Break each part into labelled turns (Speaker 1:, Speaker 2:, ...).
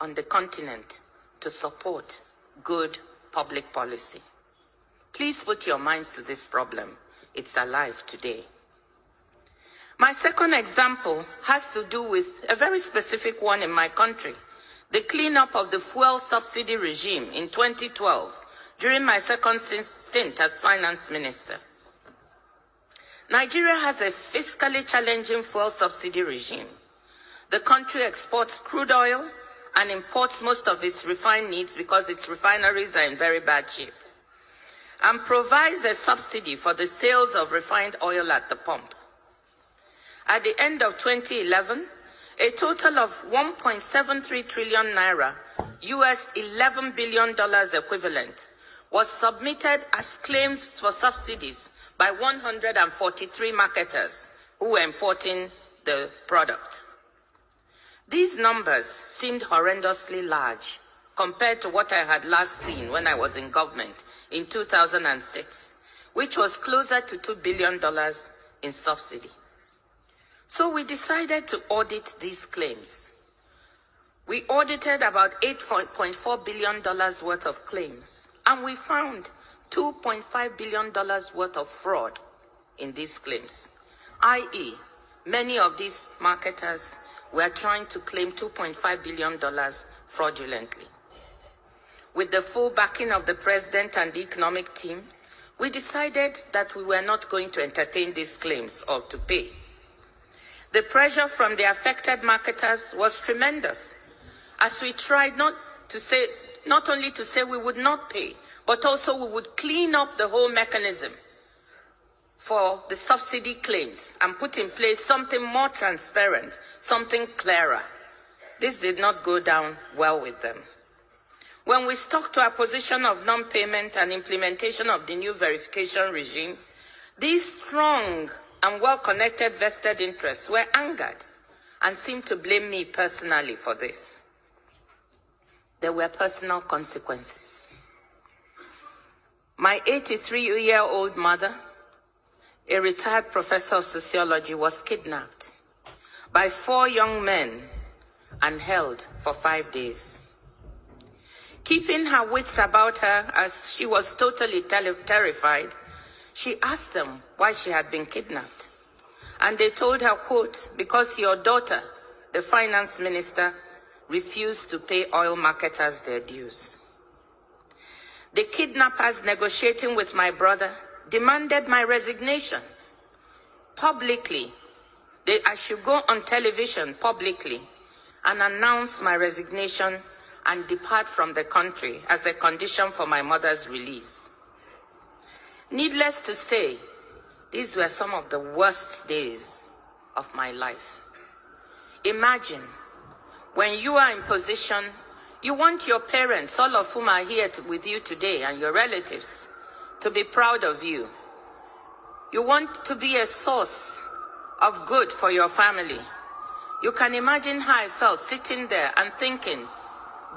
Speaker 1: on the continent to support good public policy. Please put your minds to this problem. It's alive today. My second example has to do with a very specific one in my country, the cleanup of the fuel subsidy regime in 2012 during my second stint as finance minister. Nigeria has a fiscally challenging fuel subsidy regime. The country exports crude oil and imports most of its refined needs because its refineries are in very bad shape, and provides a subsidy for the sales of refined oil at the pump. At the end of 2011, a total of 1.73 trillion naira, US $11 billion equivalent, was submitted as claims for subsidies by 143 marketers who were importing the product. These numbers seemed horrendously large compared to what I had last seen when I was in government in 2006, which was closer to $2 billion in subsidy. So we decided to audit these claims. We audited about $8.4 billion worth of claims, and we found $2.5 billion worth of fraud in these claims, i.e., many of these marketers were trying to claim $2.5 billion fraudulently. With the full backing of the president and the economic team, we decided that we were not going to entertain these claims or to pay. The pressure from the affected marketers was tremendous, as we tried not only to say we would not pay, but also we would clean up the whole mechanism for the subsidy claims and put in place something more transparent, something clearer. This did not go down well with them. When we stuck to our position of non-payment and implementation of the new verification regime, these strong and well-connected vested interests were angered and seemed to blame me personally for this. There were personal consequences. My 83-year-old mother, a retired professor of sociology, was kidnapped by 4 young men and held for 5 days. Keeping her wits about her as she was totally terrified, she asked them why she had been kidnapped. And they told her, quote, "Because your daughter, the finance minister, refused to pay oil marketers their dues." The kidnappers, negotiating with my brother, demanded my resignation publicly. I should go on television publicly and announce my resignation and depart from the country as a condition for my mother's release. Needless to say, these were some of the worst days of my life. Imagine, when you are in position, you want your parents, all of whom are here with you today, and your relatives, to be proud of you. You want to be a source of good for your family. You can imagine how I felt sitting there and thinking,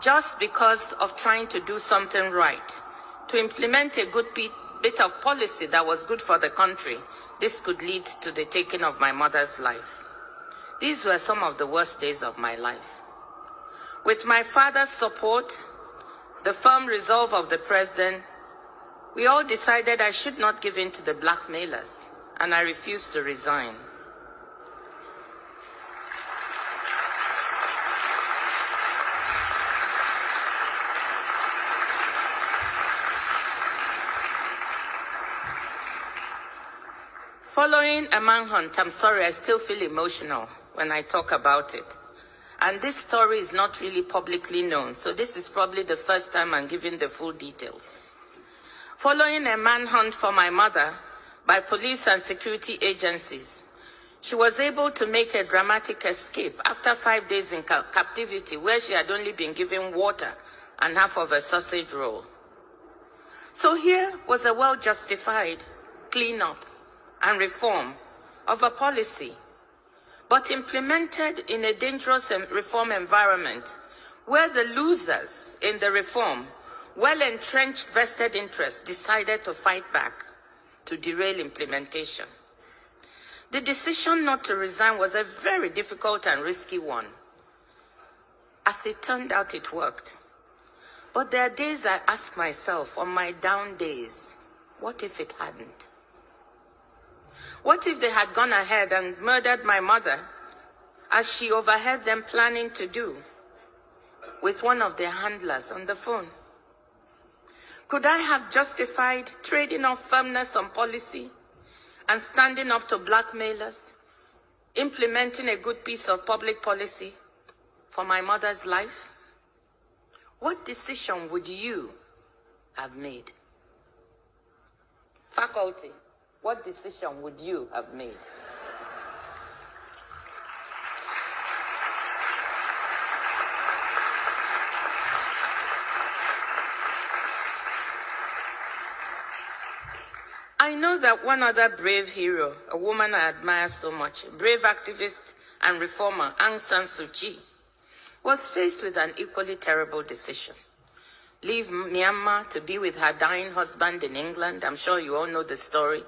Speaker 1: just because of trying to do something right, to implement a good bit of policy that was good for the country, this could lead to the taking of my mother's life. These were some of the worst days of my life. With my father's support, the firm resolve of the president, we all decided I should not give in to the blackmailers, and I refused to resign. Following a manhunt, I'm sorry, I still feel emotional when I talk about it. And this story is not really publicly known, so this is probably the first time I'm giving the full details. Following a manhunt for my mother by police and security agencies, she was able to make a dramatic escape after 5 days in captivity, where she had only been given water and half of a sausage roll. So here was a well-justified cleanup and reform of a policy, but implemented in a dangerous reform environment where the losers in the reform, well-entrenched vested interests, decided to fight back to derail implementation. The decision not to resign was a very difficult and risky one. As it turned out, it worked. But there are days I ask myself, on my down days, what if it hadn't? What if they had gone ahead and murdered my mother, as she overheard them planning to do, with one of their handlers on the phone? Could I have justified trading off firmness on policy and standing up to blackmailers, implementing a good piece of public policy for my mother's life? What decision would you have made? Faculty, what decision would you have made? I know that one other brave hero, a woman I admire so much, brave activist and reformer, Aung San Suu Kyi, was faced with an equally terrible decision. Leave Myanmar to be with her dying husband in England. I'm sure you all know the story.